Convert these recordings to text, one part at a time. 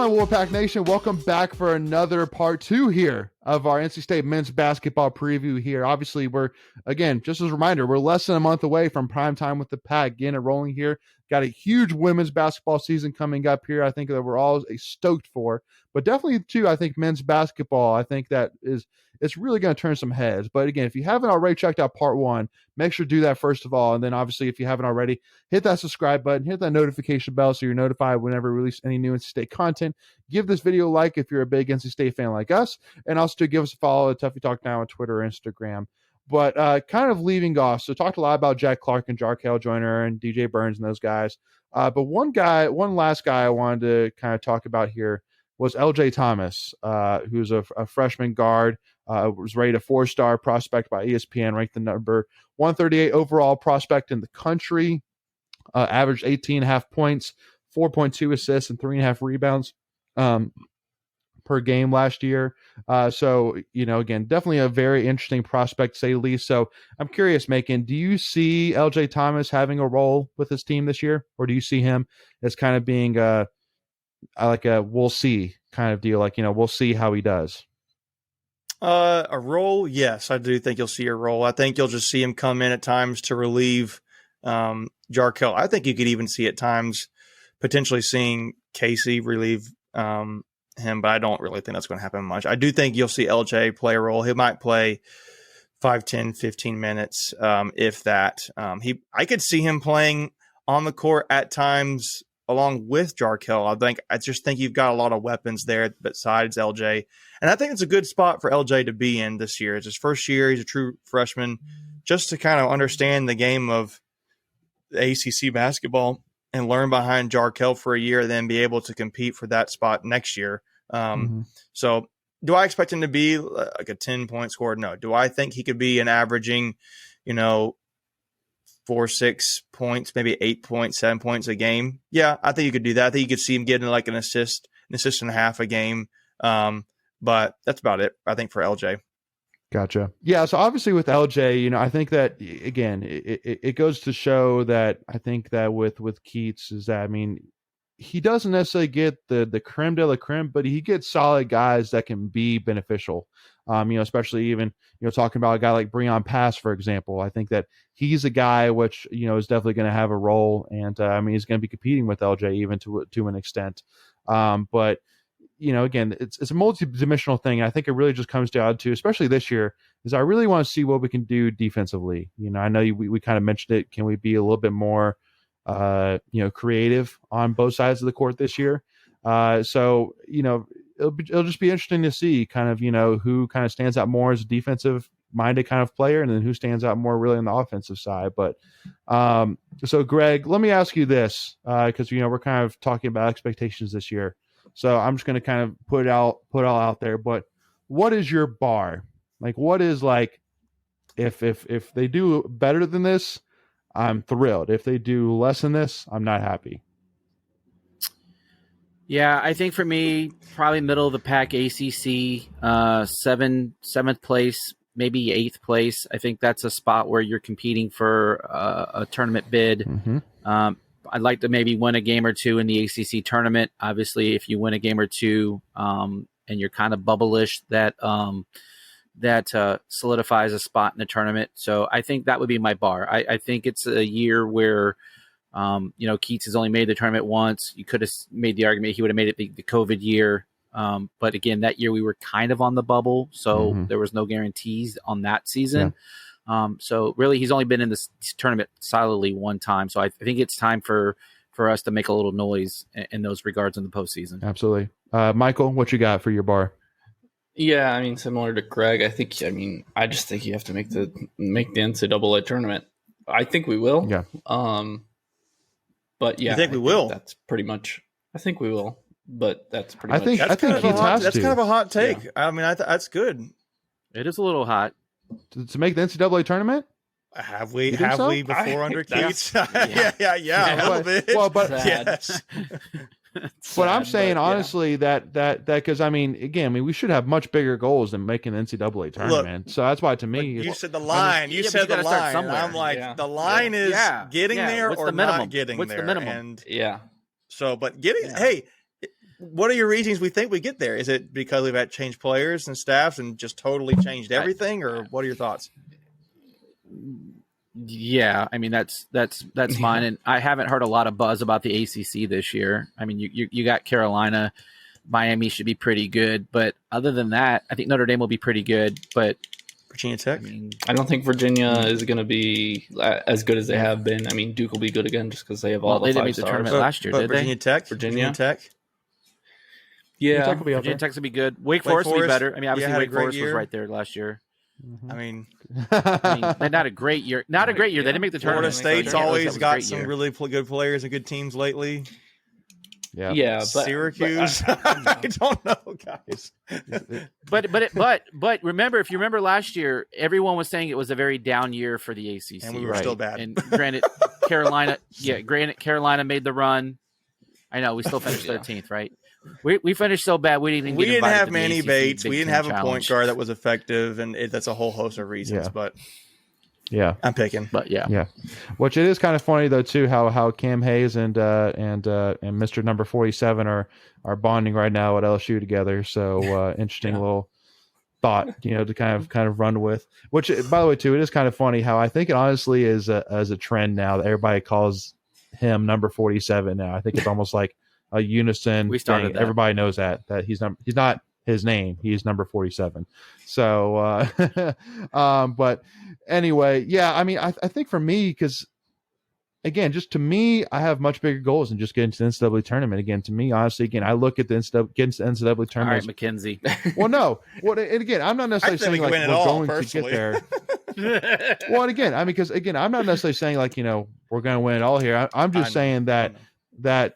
on, Wolfpack Nation? Welcome back for another part 2 here of our NC State men's basketball preview here. Obviously, we're, again, just as a reminder, we're less than a month away from prime time with the Pack getting it rolling here. Got a huge women's basketball season coming up here. I think that we're all stoked for. But definitely, too, I think men's basketball, I think that it's really going to turn some heads. But again, if you haven't already checked out part 1, make sure to do that first of all. And then obviously, if you haven't already, hit that subscribe button, hit that notification bell so you're notified whenever we release any new NC State content. Give this video a like if you're a big NC State fan like us. And also to give us a follow at Tuffy Talk Now on Twitter or Instagram. But kind of leaving off, so talked a lot about Jack Clark and Jarkel Joyner and DJ Burns and those guys. But one last guy I wanted to kind of talk about here was LJ Thomas, who's a freshman guard, was rated a 4-star prospect by ESPN, ranked the number 138 overall prospect in the country, averaged 18.5 points, 4.2 assists, and 3.5 rebounds per game last year. So, again, definitely a very interesting prospect, to say the least. So I'm curious, Macon, do you see LJ Thomas having a role with his team this year? Or do you see him as kind of being like a we'll see kind of deal? Like, we'll see how he does. A role, yes, I do think you'll see a role. I think you'll just see him come in at times to relieve Jarkel. I think you could even see at times potentially seeing Casey relieve him, but I don't really think that's going to happen much. I do think you'll see LJ play a role. He might play 5, 10, 15 minutes, if that. I could see him playing on the court at times along with Jarkel. I just think you've got a lot of weapons there besides LJ. And I think it's a good spot for LJ to be in this year. It's his first year. He's a true freshman, just to kind of understand the game of the ACC basketball and learn behind Jarkel for a year, then be able to compete for that spot next year. So do I expect him to be like a 10-point scorer? No. Do I think he could be an averaging, 4, 6 points, maybe 8 points, 7 points a game? Yeah, I think you could do that. I think you could see him getting like an assist and a half a game. But that's about it, I think, for LJ. Gotcha. Yeah, so obviously with LJ, I think that, again, it goes to show that I think that with Keats is that, he doesn't necessarily get the creme de la creme, but he gets solid guys that can be beneficial. Especially even, talking about a guy like Breon Pass, for example. I think that he's a guy which, is definitely going to have a role. And, he's going to be competing with LJ even to an extent. But, again, it's a multi-dimensional thing. I think it really just comes down to, especially this year, is I really want to see what we can do defensively. I know we kind of mentioned it. Can we be a little bit more creative on both sides of the court this year? So, it'll just be interesting to see kind of, who kind of stands out more as a defensive minded kind of player, and then who stands out more really on the offensive side. But so Greg, let me ask you this, because, we're kind of talking about expectations this year. So I'm just going to kind of put it all out there, but what is your bar? Like, what is like, if they do better than this, I'm thrilled. If they do less than this, I'm not happy. Yeah, I think for me, probably middle of the pack ACC, seventh place, maybe 8th place. I think that's a spot where you're competing for a tournament bid. Mm-hmm. I'd like to maybe win a game or two in the ACC tournament. Obviously, if you win a game or two and you're kind of bubble-ish, that solidifies a spot in the tournament. So I think that would be my bar. I think it's a year where, Keats has only made the tournament once. You could have made the argument he would have made it the COVID year. But again, that year we were kind of on the bubble, so there was no guarantees on that season. Yeah. So really he's only been in this tournament solidly one time. So I think it's time for us to make a little noise in those regards in the postseason. Absolutely. Michael, what you got for your bar? Yeah, similar to Greg, I just think you have to make the NCAA tournament. I think we will. Yeah. But yeah, you think we will? That's pretty much. I think we will, but that's pretty much. I think that's kind of a hot take. Yeah. That's good. It is a little hot to make the NCAA tournament. Have we before under Keats? Yeah, a little bit. Well, but yes. But I'm saying honestly that because we should have much bigger goals than making the NCAA tournament. Look, so that's why to me, you said the line. You said the line. I'm like the line is getting there or not getting there. What's the minimum? And yeah. So, but getting hey, what are your reasons we think we get there? Is it because we've had changed players and staffs and just totally changed everything, or what are your thoughts? Yeah, I mean that's mine, and I haven't heard a lot of buzz about the ACC this year. I mean, you got Carolina, Miami should be pretty good, but other than that, I think Notre Dame will be pretty good. But Virginia Tech, I don't think Virginia is going to be as good as they have been. I mean, Duke will be good again just because they have all the they didn't 5 make the stars. tournament last year, did Virginia they? Tech, Virginia Tech. Yeah, Tech will be up Virginia there. Tech's will be good. Wake Forest will be better. I mean, obviously had a Wake great Forest was year. right there last year. I mean, They're not a great year. Not a great year. They didn't make the Florida tournament. State's so you can't really say always it was a got great some year. really good players and good teams lately. yeah, but Syracuse, I don't know, guys. But remember, if you remember last year, everyone was saying it was a very down year for the ACC, And we were right? still bad. And granted, Carolina made the run. I know we still finished 13th, right? We finished so bad we didn't even We get didn't invited have to the Manny ACC Bates. Big We didn't Ten have a point Challenge. guard that was effective, and that's a whole host of reasons. Yeah. But Yeah. I'm picking. But yeah, Yeah, which it is kind of funny though too how Cam Hayes and Mr. Number 47 are bonding right now at LSU together. So interesting little thought, to kind of run with. Which, by the way, too, it is kind of funny how I think it honestly is as a trend now that everybody calls him Number 47 now. I think it's almost like a unison. We started thing. that. Everybody knows that he's not his name. He's Number 47. So, but anyway, yeah. I mean, I think for me, because again, just to me, I have much bigger goals than just getting to the NCAA tournament. Again, to me, honestly, again, I look at the getting to the NCAA all right, tournament. Mackenzie. Well, no. Well, and again, I'm not necessarily I think saying we like win it we're all, going to get there. Well, and again, I mean, because again, I'm not necessarily saying like we're going to win it all here. I'm just saying that for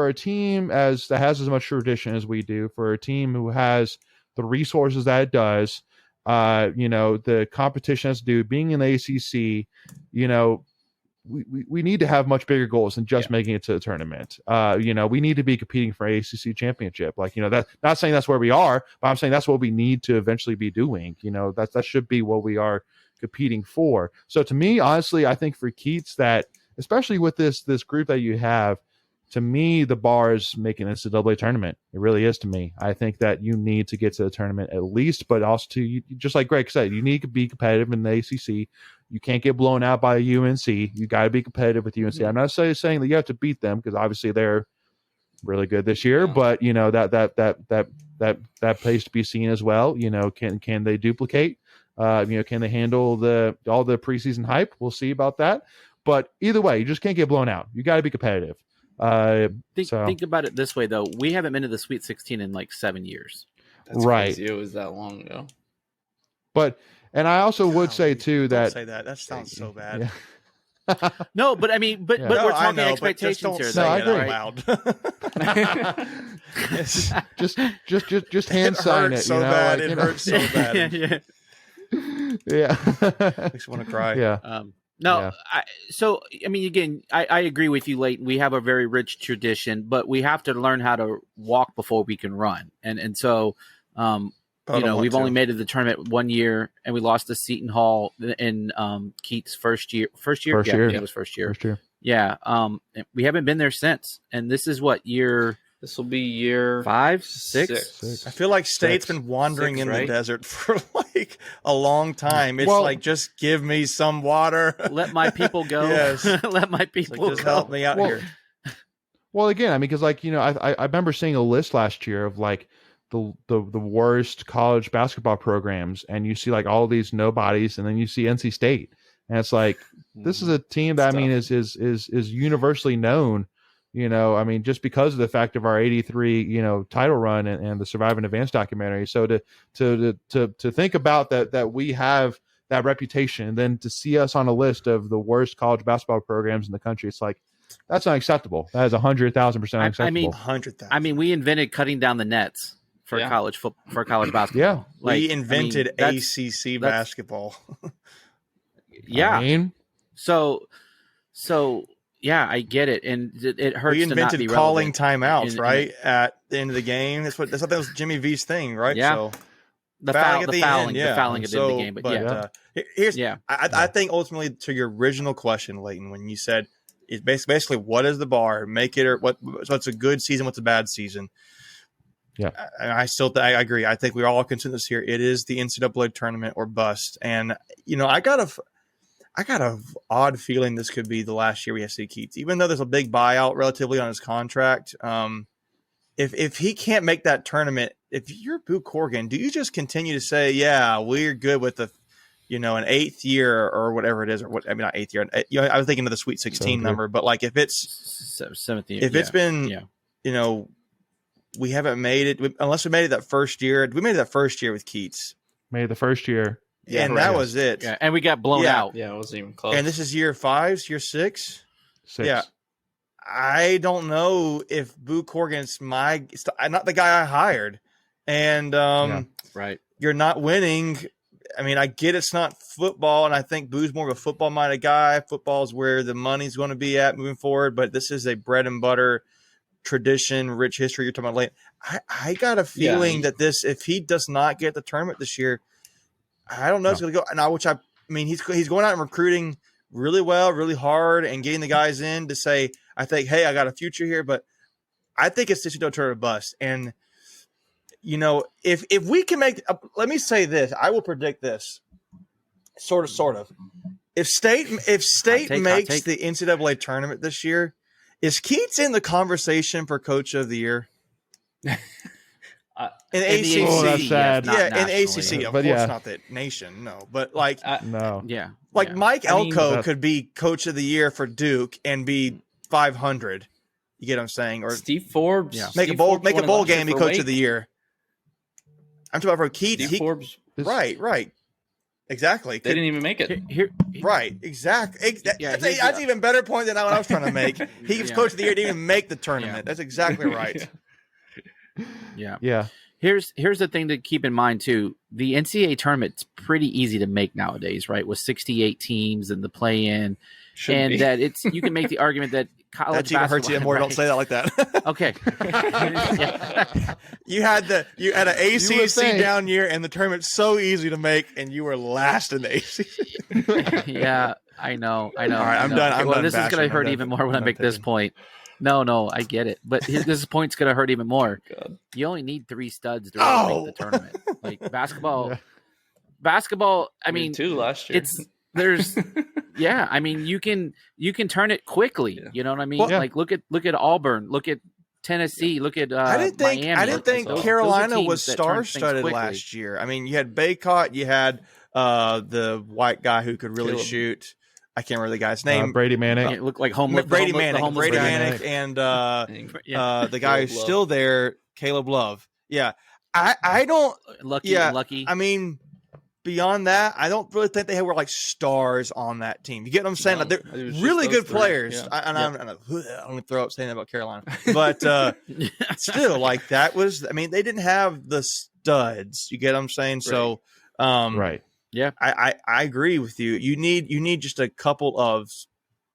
a team that has as much tradition as we do, for a team who has the resources that it does, the competition as due, being in the ACC, we need to have much bigger goals than just making it to the tournament. We need to be competing for ACC championship. Like, that, not saying that's where we are, but I'm saying that's what we need to eventually be doing. That should be what we are competing for. So to me, honestly, I think for Keats, that especially with this group that you have, to me, the bar is making this a NCAA tournament. It really is to me. I think that you need to get to the tournament at least, but also just like Greg said, you need to be competitive in the ACC. You can't get blown out by UNC. You got to be competitive with UNC. I'm not necessarily saying that you have to beat them, because obviously they're really good this year, but that pays to be seen as well. Can they duplicate? Can they handle all the preseason hype? We'll see about that. But either way, you just can't get blown out. You got to be competitive. Think about it this way, though. We haven't been to the Sweet 16 in like 7 years. That's right. crazy. It was that long ago. And I also would say too Don't that say that. That sounds so bad. Yeah. No, but I mean, but Yeah. we're No, I talking know, but just expectations don't here. say though, it right? out loud. It's- just hand sign hurts it. so bad. It hurts so bad. yeah. Yeah. Makes me want to cry. Yeah. No, Yeah. I mean, again, I agree with you, Leighton. We have a very rich tradition, but we have to learn how to walk before we can run. And so, we've only made it to the tournament 1 year, and we lost to Seton Hall in Keats' first year. Yeah, it was first year. First year. Yeah. We haven't been there since. And this is what, year This will be year 5, 6? Six. I feel like State's been wandering Six, in right? the desert for like a long time. It's Well- like, just give me some water. Let my people go. Yes. Let my It's people like, just go. help me out Well, here. Well, again, I mean, because I remember seeing a list last year of like the worst college basketball programs, and you see like all these nobodies, and then you see NC State, and it's like this is a team that I mean is universally known. I mean, just because of the fact of our '83 title run and the Survive and Advance documentary. So to think about that we have that reputation, and then to see us on a list of the worst college basketball programs in the country, it's like, that's not acceptable. That is 100,000% unacceptable. I mean, 100,000. I mean, we invented cutting down the nets for college basketball. Yeah. We invented that's- ACC basketball. Yeah. I mean, So yeah, I get it, and it hurts. We to not invented be calling relevant timeouts, in- right? At the end of the game. I thought that was Jimmy V's thing, right? Yeah. So the fouling fouling, the fouling at the end of the game. But yeah, here's yeah. I think ultimately to your original question, Leighton, when you said It's basically what is the bar? Make it or what? What's a good season? What's a bad season? Yeah, I agree. I think we're all consensus here. It is the NCAA tournament or bust. And I got a odd feeling this could be the last year we have to see Keats, even though there's a big buyout relatively on his contract. If he can't make that tournament, if you're Boo Corrigan, do you just continue to say, yeah, we're good with an 8th year or whatever it is, or what? I mean, not 8th year. I was thinking of the Sweet 16 number, but like if it's 7th year, it's been, we haven't made it unless we made it that first year. We made it that first year with Keats. Made the first year. Yeah, and that was it. Yeah, and we got blown out. Yeah, it wasn't even close. And this is year 5, year 6. 6. Yeah. I don't know if Boo Corrigan's not the guy I hired. And right. You're not winning. I mean, I get it's not football, and I think Boo's more of a football-minded guy. Football is where the money's going to be at moving forward, but this is a bread and butter tradition, rich history you're talking about late. I got a feeling that if he does not get the tournament this year, I don't know. It's going to go now. He's going out and recruiting really well, really hard, and getting the guys in to say, I think, hey, I got a future here. But I think it's NCAA tournament bust. And if we can make, let me say this, I will predict this, sort of. If State makes the NCAA tournament this year, is Keats in the conversation for Coach of the Year? In ACC, that's sad. In ACC, of but course not the nation, no. But no, yeah, Mike Elko could be Coach of the Year for Duke and be 500. You get what I'm saying? Or Steve Forbes, make a bowl game, be Coach of the Year. I'm talking about for Keats. Steve Forbes, right. Exactly. They didn't even make it. Right. Exactly. That's an even better point than what I was trying to make. He was Coach of the Year, didn't even make the tournament. Yeah. That's exactly right. Yeah. Here's the thing to keep in mind too. The NCAA tournament's pretty easy to make nowadays, right? With 68 teams and the play-in, that you can make the argument that college that even hurts you more. Right? Don't say that like that. Okay. You had an ACC down year, and the tournament's so easy to make, and you were last in the ACC. Yeah, I know. All right, I'm done. This is going to hurt even more when I make this point. No, I get it. But this point's going to hurt even more. God. You only need 3 studs to really make the tournament. Like basketball. I mean, 2 last year. You can turn it quickly. Yeah. You know what I mean? Well, like look at Auburn, look at Tennessee, look at Miami. I didn't think Carolina was star-studded last year. I mean, you had Baycott, you had the white guy who could really shoot. I can't remember the guy's name. Brady Manick. It looked like homeless. Brady Manick, and the guy who's still there, Caleb Love. Yeah, I don't. Lucky. I mean, beyond that, I don't really think they were like stars on that team. You get what I'm saying? No, they're really good players. Yeah. I'm only throw up saying that about Carolina, but still, like that was. I mean, they didn't have the studs. You get what I'm saying? Right. So, right. Yeah, I agree with you. You need just a couple of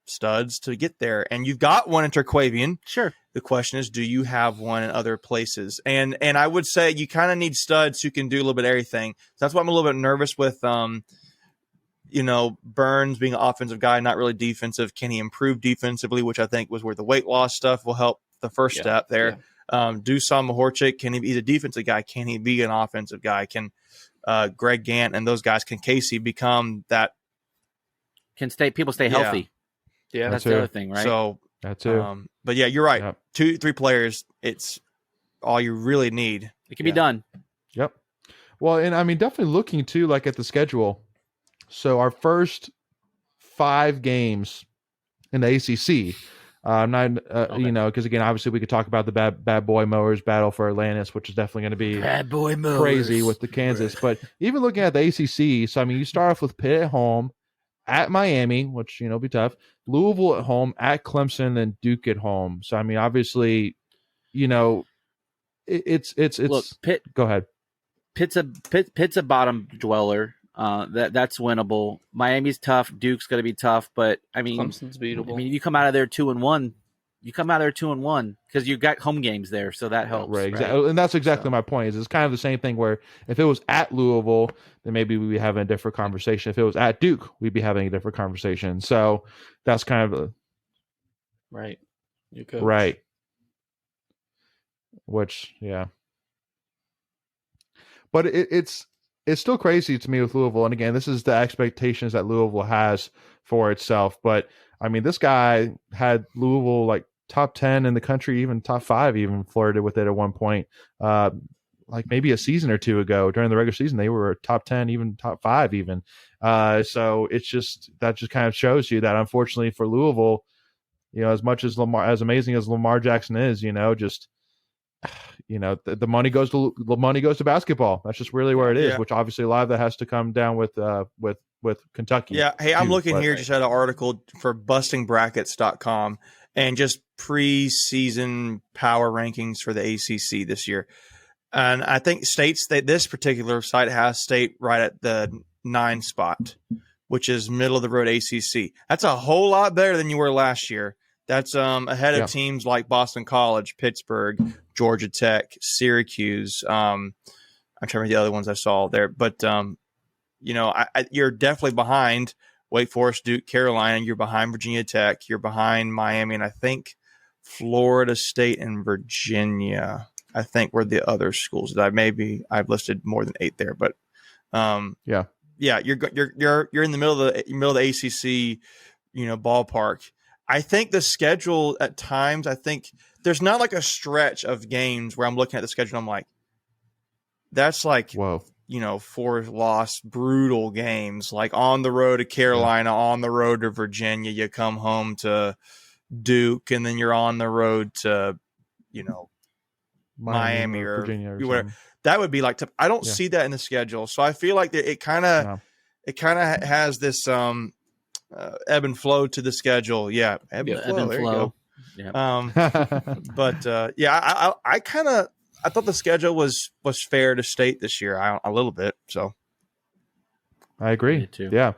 studs to get there, and you've got one in Turquavian. Sure. The question is, do you have one in other places? And I would say you kind of need studs who can do a little bit of everything. So that's why I'm a little bit nervous with Burns being an offensive guy, not really defensive. Can he improve defensively, which I think was where the weight loss stuff will help the first step there. Yeah. Dusan Mahorchik, he's a defensive guy. Can he be an offensive guy? Can Greg Gant and those guys, can Casey become that? Can people stay healthy? Yeah, that's the other thing, right? So that too. But yeah, you're right. Yep. 2-3 players, it's all you really need. It can be done. Yep. Well, and I mean, definitely looking too, like at the schedule. So our first 5 games in the ACC. Because again, obviously we could talk about the bad boy mowers battle for Atlantis, which is definitely going to be bad boy mowers crazy with the Kansas. But even looking at the ACC, so I mean, you start off with Pitt at home, at Miami, which be tough. Louisville at home, at Clemson, then Duke at home. So I mean, obviously, it's look. Pitt. Go ahead. Pitt's a bottom dweller. That's winnable. Miami's tough. Duke's going to be tough, but I mean, Clemson's beatable. I mean, you come out of there 2-1. You come out of there 2-1 because you got home games there, so that helps. Right, exactly. And that's exactly my point. It's kind of the same thing where if it was at Louisville, then maybe we'd be having a different conversation. If it was at Duke, we'd be having a different conversation. So that's kind of Right. You coach. Right. Which, yeah. But it's still crazy to me with Louisville. And again, this is the expectations that Louisville has for itself. But I mean, this guy had Louisville like top 10 in the country, even top 5, even flirted with it at one point. Like maybe a season or two ago during the regular season, they were top 10, even top 5, even. So it's just that just kind of shows you that unfortunately for Louisville, as much as as amazing as Lamar Jackson is, just the money goes to basketball. That's just really where it is. Yeah. Which obviously a lot of that has to come down with Kentucky. Yeah. Hey, I'm looking here. Right. Just had an article for bustingbrackets.com and just preseason power rankings for the ACC this year. And I think states that this particular site has State right at the 9 spot, which is middle of the road ACC. That's a whole lot better than you were last year. That's ahead of teams like Boston College, Pittsburgh, Georgia Tech, Syracuse. I'm trying to remember the other ones I saw there, but you're definitely behind Wake Forest, Duke, Carolina. You're behind Virginia Tech. You're behind Miami, and I think Florida State and Virginia. I think were the other schools that I've listed more than 8 there, but you're in the middle of the ACC, ballpark. I think the schedule at times, I think there's not like a stretch of games where I'm looking at the schedule and I'm like, that's like, Whoa. 4 loss, brutal games, like on the road to Carolina, on the road to Virginia, you come home to Duke, and then you're on the road to, Miami or Virginia or whatever. something. That would be like, I don't see that in the schedule. So I feel like it kind of has this, ebb and flow to the schedule. Yeah. Ebb and flow. There you go. Yeah. But I thought the schedule was fair to State this year a little bit. So I agree. Me too. Yeah.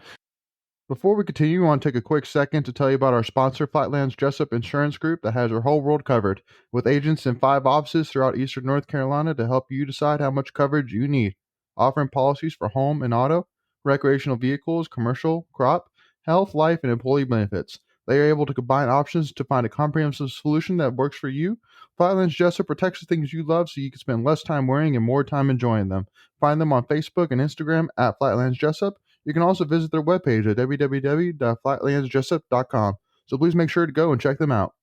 Before we continue, I want to take a quick second to tell you about our sponsor, Flatlands Jessup Insurance Group, that has your whole world covered, with agents in 5 offices throughout eastern North Carolina to help you decide how much coverage you need, offering policies for home and auto, recreational vehicles, commercial, crop, health, life, and employee benefits. They are able to combine options to find a comprehensive solution that works for you. Flatlands Jessup protects the things you love so you can spend less time worrying and more time enjoying them. Find them on Facebook and Instagram at Flatlands Jessup. You can also visit their webpage at www.flatlandsjessup.com. So please make sure to go and check them out.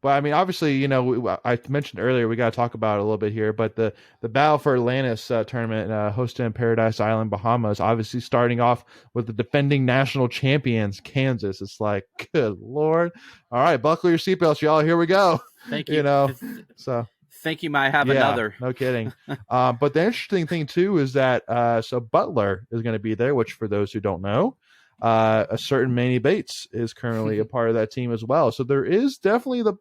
But I mean, obviously, I mentioned earlier we got to talk about it a little bit here. But the Battle for Atlantis tournament hosted in Paradise Island, Bahamas, obviously starting off with the defending national champions, Kansas. It's like, good Lord! All right, buckle your seatbelts, y'all. Here we go. Thank you. So think you might have another. No kidding. But the interesting thing too is that so Butler is going to be there, which for those who don't know, a certain Manny Bates is currently a part of that team as well. So there is definitely the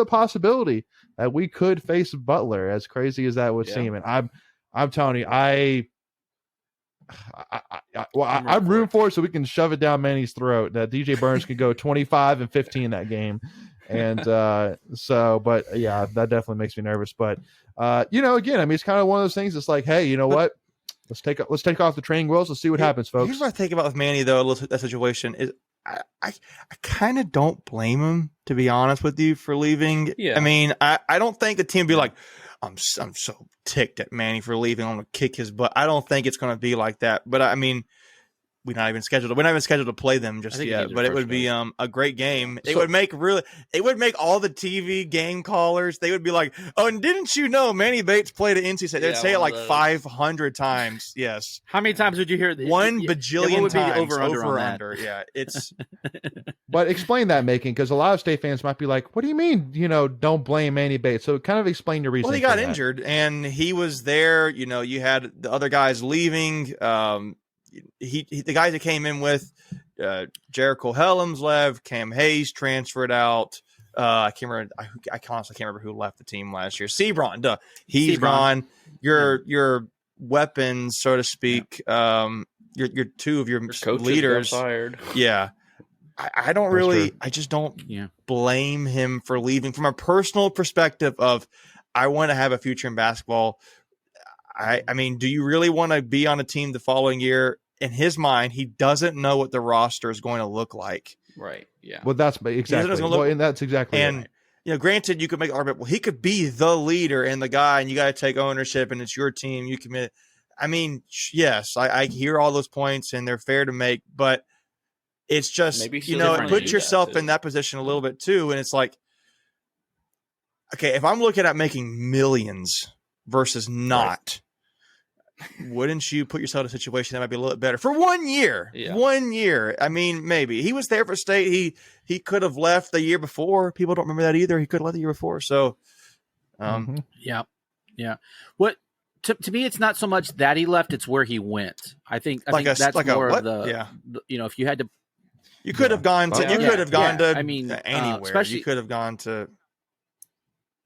possibility that we could face Butler, as crazy as that would seem. And I'm telling you, I'm rooting for it so we can shove it down Manny's throat. That DJ Burns can go 25 and 15 that game. And but yeah, that definitely makes me nervous. But again, I mean, it's kind of one of those things. It's like, hey, you know what? Let's take off the training wheels. Let's see what happens, folks. Here's what I think about with Manny, though. That situation is, I kind of don't blame him, to be honest with you, for leaving. Yeah. I mean, I don't think the team would be like, I'm so ticked at Manny for leaving. I'm gonna kick his butt. I don't think it's gonna be like that. But I mean, we're not even scheduled to play them just yet. But it would be a great game. It would make all the TV game callers. They would be like, "Oh, and didn't you know Manny Bates played at NC State?" They'd say it like 500 times. Yes. How many times would you hear this? 1 bajillion times. Over under. Yeah, it's. But explain that, Macon, because a lot of State fans might be like, "What do you mean? Don't blame Manny Bates?" So kind of explain your reason. Well, he got injured, and he was there. You had the other guys leaving. The guys that came in with Jericho Helms left, Cam Hayes transferred out. I honestly can't remember who left the team last year. Sebron, he's gone. Your weapons, so to speak. Your two of your leaders fired. Yeah, I don't really. I just don't blame him for leaving. From a personal perspective of, I want to have a future in basketball. I mean, do you really want to be on a team the following year? In his mind, he doesn't know what the roster is going to look like. Right. Yeah. Well, that's exactly. gonna look- Well, and that's exactly And it. granted, you could make an argument. Well, he could be the leader and the guy, and you got to take ownership, and it's your team. You commit. I mean, yes, I hear all those points, and they're fair to make, but it's just Maybe it puts yourself in that position a little bit too, and it's like, okay, if I'm looking at making millions versus not. Wouldn't you put yourself in a situation that might be a little bit better for 1 year? Yeah. 1 year. I mean, maybe he was there for State. He could have left the year before. People don't remember that either. He could have left the year before. So, Yeah. What to me, it's not so much that he left; it's where he went. I think that's more of the. If you had to, you could have gone to. You could have gone to. I mean, anywhere. especially you could have gone to.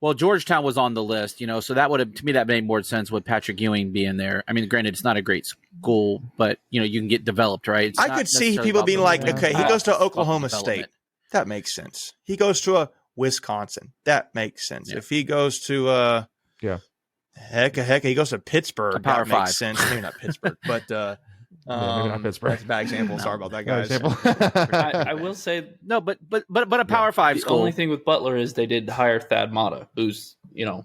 Well, Georgetown was on the list, so that would have, to me, that made more sense with Patrick Ewing being there. I mean, granted, it's not a great school, but you can get developed, right? I could see people being like, okay, he goes to Oklahoma State. That makes sense. He goes to a Wisconsin. That makes sense. Yeah. If he goes to heck, he goes to Pittsburgh. Power that Five. Makes sense. Maybe not Pittsburgh, but maybe not Pittsburgh. That's a bad example. Sorry about that, guys. I will say no, but a Power Five school. The only thing with Butler is they did hire Thad Matta, who's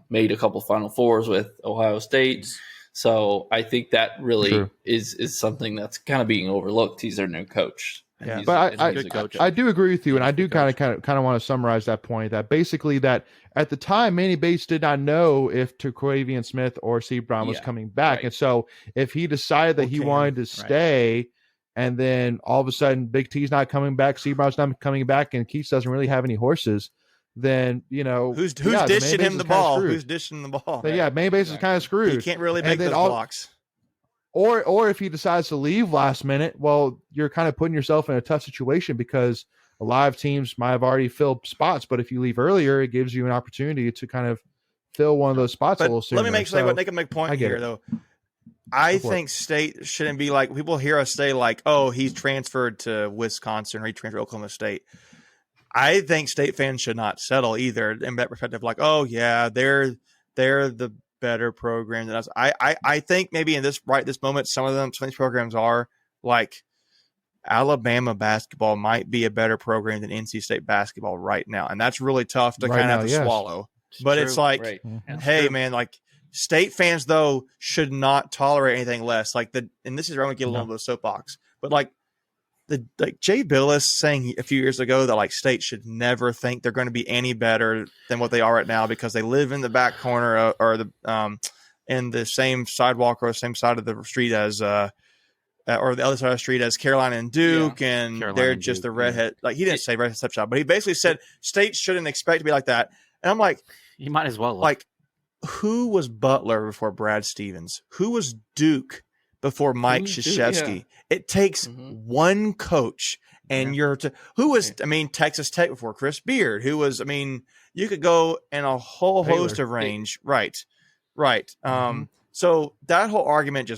made a couple Final Fours with Ohio State. So I think that really is something that's kind of being overlooked. He's their new coach. Yeah, but I do agree with you, and I do kind of want to summarize that point. That basically, that at the time, Manny Bates did not know if Terquavian Smith or Steve Brown was coming back, and so if he decided that he wanted to stay, and then all of a sudden Big T's not coming back, Steve Brown's not coming back, and Keats doesn't really have any horses, then who's dishing him the ball? Who's dishing the ball? But Manny Bates is kind of screwed. He can't really make those blocks. Or if he decides to leave last minute, well, you're kind of putting yourself in a tough situation because a lot of teams might have already filled spots. But if you leave earlier, it gives you an opportunity to kind of fill one of those spots a little sooner. Let me make a point here, though. I think State shouldn't be like, people hear us say like, oh, he's transferred to Wisconsin or he transferred to Oklahoma State. I think State fans should not settle either in that perspective. Like, oh yeah, they're the better program than us. I think maybe in this moment, some of these programs are like Alabama basketball might be a better program than NC State basketball right now, and that's really tough to kind of swallow. But it's like, hey man, like State fans though should not tolerate anything less. Like and this is where I'm gonna get a little bit of soapbox, but like Jay Billis saying a few years ago that like State should never think they're going to be any better than what they are right now because they live in the back corner or the in the same sidewalk or the same side of the street as or the other side of the street as Carolina and Duke, and Carolina they're just the redhead. Like he didn't say redhead stepchild, but he basically said State shouldn't expect to be like that. And I'm like, you might as well like, who was Butler before Brad Stevens? Who was Duke before Mike Krzyzewski? Yeah. It takes one coach, and who was Texas Tech before Chris Beard, who was you could go in a whole host of range, right. So that whole argument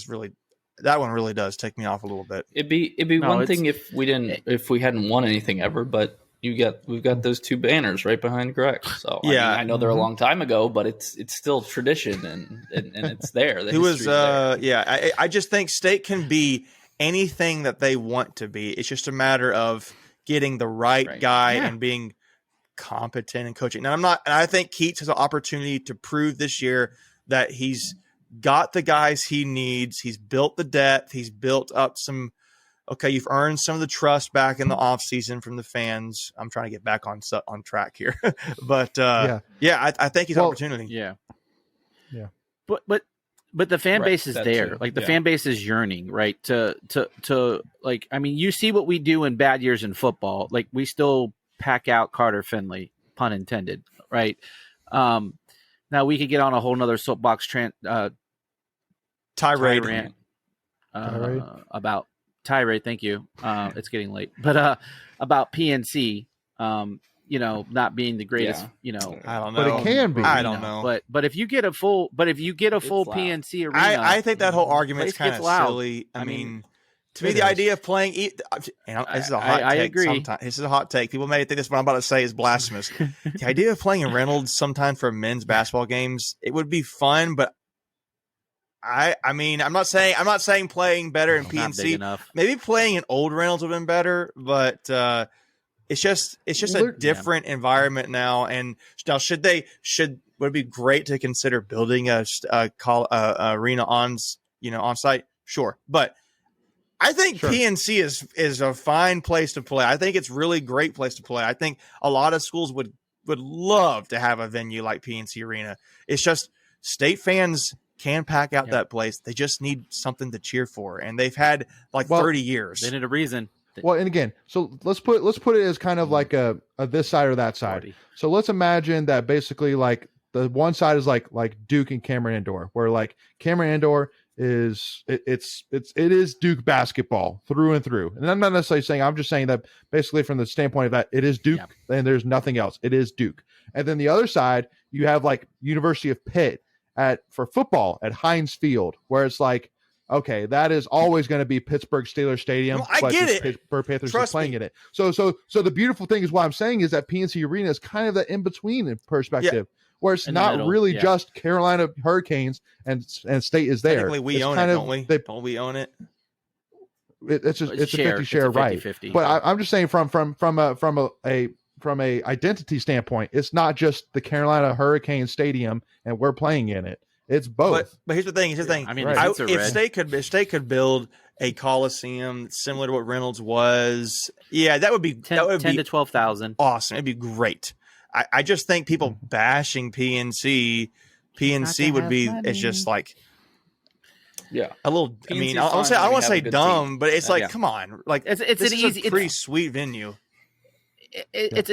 that one really does take me off a little bit. It'd be one thing if we hadn't won anything ever, but we've got those two banners right behind Greg. So I know they're a long time ago, but it's still tradition and it's there. Who was I just think State can be anything that they want to be. It's just a matter of getting the right guy and being competent and coaching. Now I think Keats has an opportunity to prove this year that he's got the guys he needs. He's built the depth. He's built up you've earned some of the trust back in the offseason from the fans. I'm trying to get back on track here. But I think he's an opportunity. Yeah. Yeah. But the fan base is there. Like the fan base is yearning, right? To like, you see what we do in bad years in football. Like we still pack out Carter Finley, pun intended, right? Now we could get on a whole nother soapbox tirade about tirade. Thank you. It's getting late, but about PNC, not being the greatest, I don't know, but it can be. I don't know, but if you get a full PNC arena, I think that whole argument is kind of silly. To me, the idea of playing, this is a hot take. I agree. Sometimes. This is a hot take. People may think this what I'm about to say is blasphemous. The idea of playing in Reynolds sometime for men's basketball games, it would be fun, but I'm not saying playing better in PNC. Maybe playing in old Reynolds would have been better, but it's just a different environment now. And now would it be great to consider building a arena on site? Sure, but I think PNC is a fine place to play. I think it's really great place to play. I think a lot of schools would love to have a venue like PNC Arena. It's just State fans can pack out that place. They just need something to cheer for, and they've had 30 years. They need a reason. Well, and again, so let's put it as kind of like a this side or that side. 40. So let's imagine that basically like the one side is like Duke and Cameron Indoor, where like Cameron Indoor is it is Duke basketball through and through. And I'm not necessarily saying, I'm just saying that basically from the standpoint of that it is Duke and there's nothing else. It is Duke. And then the other side, you have like University of Pitt for football at Heinz Field, where it's like, okay, that is always going to be Pittsburgh Steelers Stadium. I get it. Pittsburgh Panthers are playing in it. So the beautiful thing is what I'm saying is that PNC Arena is kind of the in between perspective, where it's not really just Carolina Hurricanes and State is there. Technically, we own it, don't we? Don't we own it? It's a 50 share, right? 50. But I'm just saying from a identity standpoint, it's not just the Carolina Hurricanes Stadium and we're playing in it. It's both. But here's the thing. I mean, if State could build a Coliseum similar to what Reynolds was, that would be 10 to 12,000. Awesome. It'd be great. I just think people bashing PNC would be money. It's just like a little. I mean, I don't want to say dumb, team. But it's like, come on, like it's this is a pretty sweet venue. It's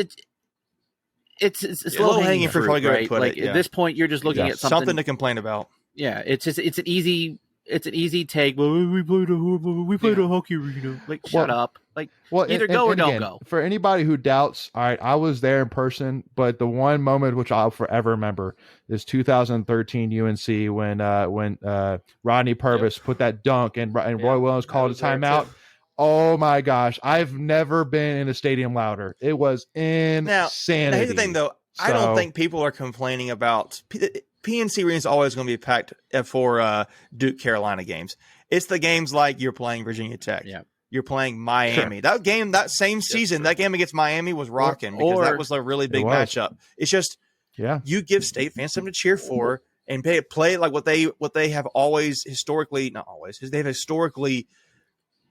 low hanging fruit, right? Like at this point, you're just looking at something to complain about. Yeah, it's an easy take. Well, we played a hockey arena. Like, shut up. Like, either go or don't go. For anybody who doubts, all right, I was there in person, but the one moment which I'll forever remember is 2013 UNC when Rodney Purvis put that dunk and Roy Williams called a timeout. Oh my gosh, I've never been in a stadium louder. It was insanity. Now here's the thing, though. I don't think people are complaining about PNC Arena is always going to be packed for Duke Carolina games. It's the games like you're playing Virginia Tech. Yeah. You're playing Miami. Sure. That game, that same season, that game against Miami was rocking because that was a really big matchup. It's just you give State fans something to cheer for and play like what they have always historically, not always, they've historically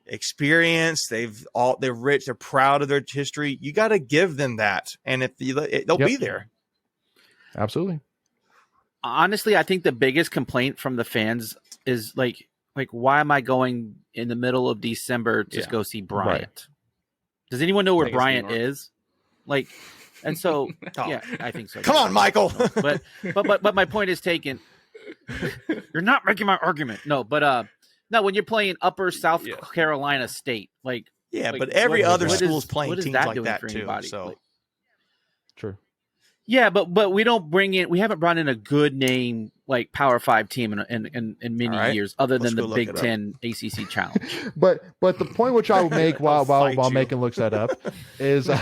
experienced. They're rich. They're proud of their history. You got to give them that, and if they'll be there. Absolutely. Honestly, I think the biggest complaint from the fans is like why am I going in the middle of December to go see Bryant? Right. Does anyone know where Bryant is? Like, and so yeah, I think so. Come on, Michael. But my point is taken. You're not making my argument. No, but no, when you're playing Upper South Carolina State, but every other school's playing teams like that too. Anybody? So true. Yeah, but we haven't brought in a good name like Power 5 team in many years, other than the Big Ten ACC Challenge. But the point which I will make while Macon looks that up is I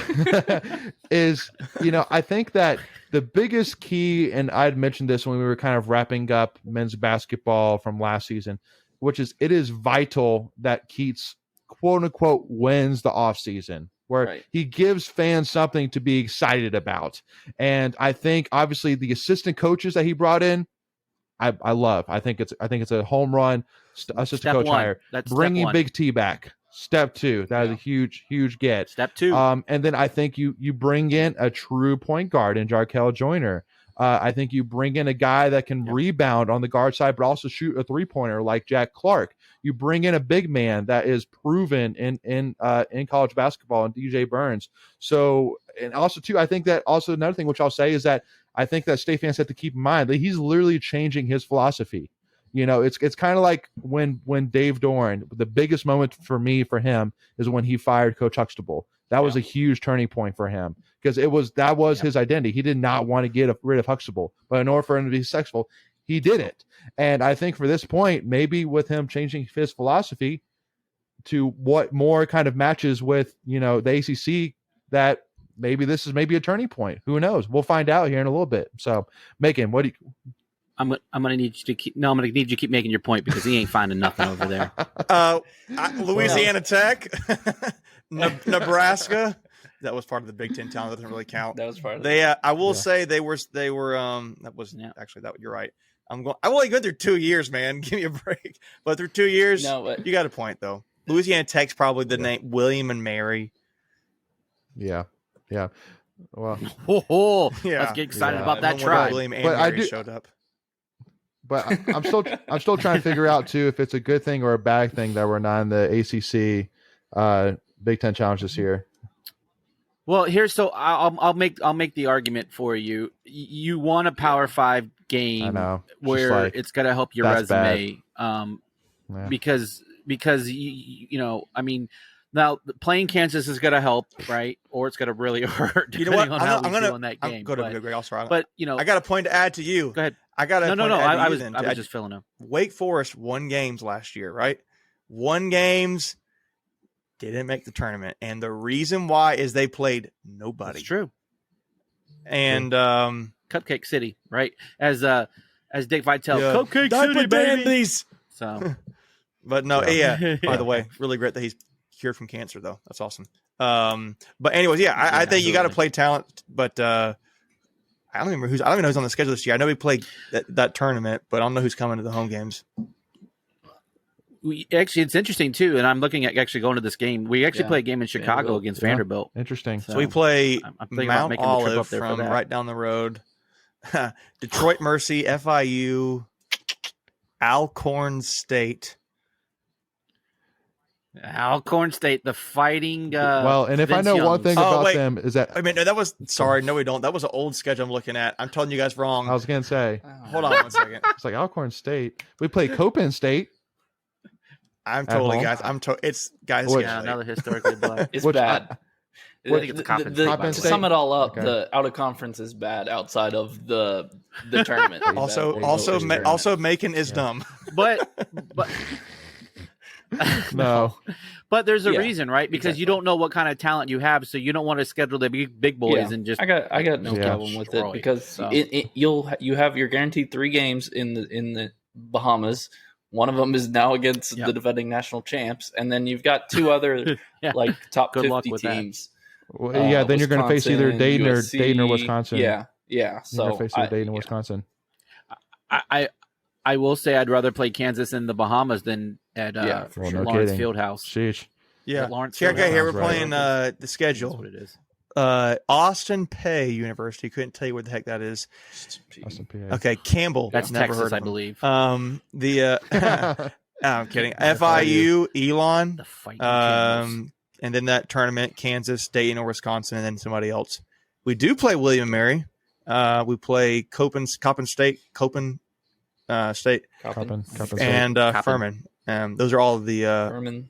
think that the biggest key, and I'd mentioned this when we were kind of wrapping up men's basketball from last season, which is it is vital that Keats quote unquote wins the offseason, where he gives fans something to be excited about. And I think obviously the assistant coaches that he brought in, I love. I think it's a home run assistant coach hire. That's bringing Big T back. Step 2, that is a huge get. Step 2. And then I think you bring in a true point guard in Jarkel Joyner. I think you bring in a guy that can rebound on the guard side, but also shoot a 3-pointer like Jack Clark. You bring in a big man that is proven in college basketball, and DJ Burns. So, and also too, I think that also another thing which I'll say is that I think that State fans have to keep in mind that he's literally changing his philosophy. It's kind of like when Dave Doran, the biggest moment for him is when he fired Coach Huxtable. That was a huge turning point for him because that was his identity. He did not want to get rid of Huxtable, but in order for him to be successful, he did it. And I think for this point, maybe with him changing his philosophy to what more kind of matches with, the ACC, that maybe this is maybe a turning point. Who knows? We'll find out here in a little bit. So, Macon, what do you? I'm gonna need you to keep. No, I'm gonna need you to keep making your point because he ain't finding nothing over there. Louisiana Tech, Nebraska. that was part of the Big Ten talent. That doesn't really count. That was part of They, I will say they were. That was actually that. You're right. I've only gone through 2 years, man. Give me a break. But through 2 years, you got a point though. Louisiana Tech's probably the name William and Mary. Yeah. Well, let's get excited about that tribe. William and Mary showed up. But I'm still trying to figure out too if it's a good thing or a bad thing that we're not in the ACC Big Ten Challenge this year. Well, I'll make the argument for you. You want a Power 5 game where it's going to help your resume, because I mean, now playing Kansas is going to help, right? Or it's going to really hurt depending on how we do in that game. But I got a point to add to you. Go ahead. I got a I was just filling up. Wake Forest won games last year, right? Won games, didn't make the tournament, and the reason why is they played nobody. It's true. And Cupcake City, right? As Dick Vitale, Cupcake City, baby. So, but no, by the way, really great that he's cured from cancer, though. That's awesome. But anyways, I think you got to play talent, but I don't even know who's on the schedule this year. I know we played that tournament, but I don't know who's coming to the home games. It's interesting too, and I'm looking at actually going to this game. We actually play a game in Chicago against Vanderbilt. Interesting. So we play Mount Olive from right down the road. Detroit Mercy, FIU, Alcorn State. Alcorn State, the fighting. And if I know one thing about them is that that was no, we don't. That was an old schedule I'm looking at. I'm telling you guys wrong. I was gonna say. Hold on 1 second. It's like Alcorn State. We play Copen State. I'm totally guys. It's guys. Another historically black. It's bad. I think it's Copen State. To sum it all up, the out of conference is bad outside of the tournament. also Macon is dumb. But no. But there's a reason, right? Because you don't know what kind of talent you have, so you don't want to schedule the big boys and just. I got no problem with it because you have your guaranteed 3 games in the Bahamas. One of them is now against the defending national champs, and then you've got 2 other like top 50 teams. Well, then you're going to face either Dayton or Wisconsin. Yeah. So you're going to face either Dayton or Wisconsin. I will say I'd rather play Kansas in the Bahamas than at Lawrence Fieldhouse. Sheesh. Yeah. Here we're playing the schedule. That's what it is. Austin Peay University. Couldn't tell you where the heck that is. Austin Peay. Okay, Campbell. That's never Texas, heard of I believe. I'm kidding. FIU, Elon. The fighting and then that tournament, Kansas, Dayton, or Wisconsin, and then somebody else. We do play William and Mary. We play Copen State, Copen State, and Furman. Those are all of the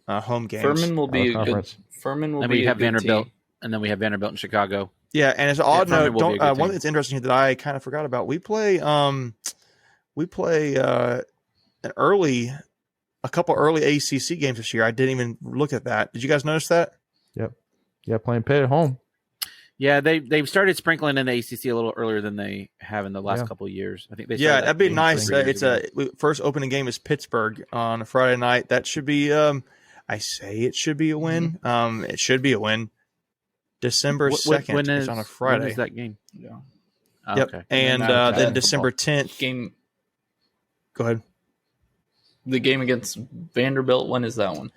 home games. Furman will be a good. Furman will then be. We have Vanderbilt, team. and then we have Vanderbilt in Chicago. Yeah, and it's an odd note. One that's interesting that I kind of forgot about. We play a couple early ACC games this year. I didn't even look at that. Did you guys notice that? Yep. Yeah, playing Pitt at home. Yeah, they've started sprinkling in the ACC a little earlier than they have in the last couple of years. I think they. Yeah, that'd be nice. It's first opening game is Pittsburgh on a Friday night. That should be. I say it should be a win. It should be a win. December 2nd is on a Friday. When is that game? Yeah. Oh, yep. Okay. And then December 10th game. Go ahead. The game against Vanderbilt. When is that one?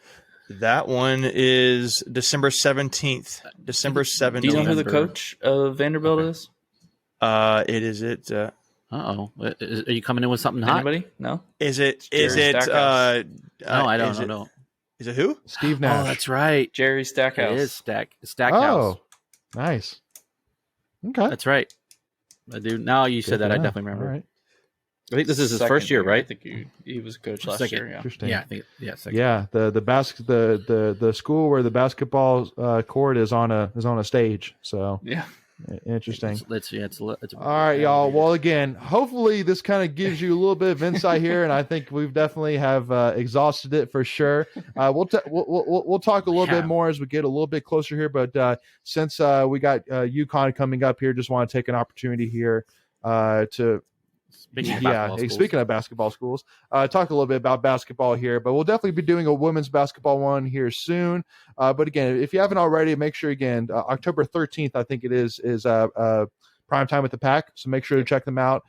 That one is December 17th. December 17th. Do you know who the coach of Vanderbilt is? It is it. Are you coming in with something hot? Anybody? No. Is it? No, I don't know. Is it who? Steve Nash. Oh, that's right. Jerry Stackhouse. It is Stackhouse. Oh, nice. Okay. That's right. I do. Now you said that, I definitely remember. All right. I think this is his first year, right? I think he was coach last Second. year. Yeah. Interesting. Yeah, I think. Yeah, second. Yeah, the school where the basketball court is on a stage. So Yeah. interesting. It's All right, y'all. Well, again, hopefully this kind of gives you a little bit of insight here, and I think we've definitely have exhausted it for sure. We'll talk a little bit more as we get a little bit closer here, but since we got UConn coming up here, just want to take an opportunity here to Speaking of Yeah, basketball hey, schools. speaking of basketball schools, talk a little bit about basketball here, but we'll definitely be doing a women's basketball one here soon. But again, if you haven't already, make sure again, October 13th, I think it is prime time with the Pack. So make sure to check them out.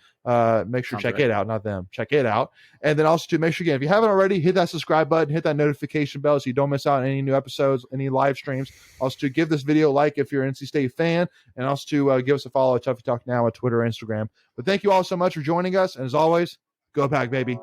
Make sure to Sounds check right. it out, not them. Check it out. And then also to make sure, again, if you haven't already, hit that subscribe button, hit that notification bell so you don't miss out on any new episodes, any live streams. Also to give this video a like if you're an NC State fan, and also to give us a follow at Tuffy Talk Now on Twitter or Instagram. But thank you all so much for joining us. And as always, go Pack, baby.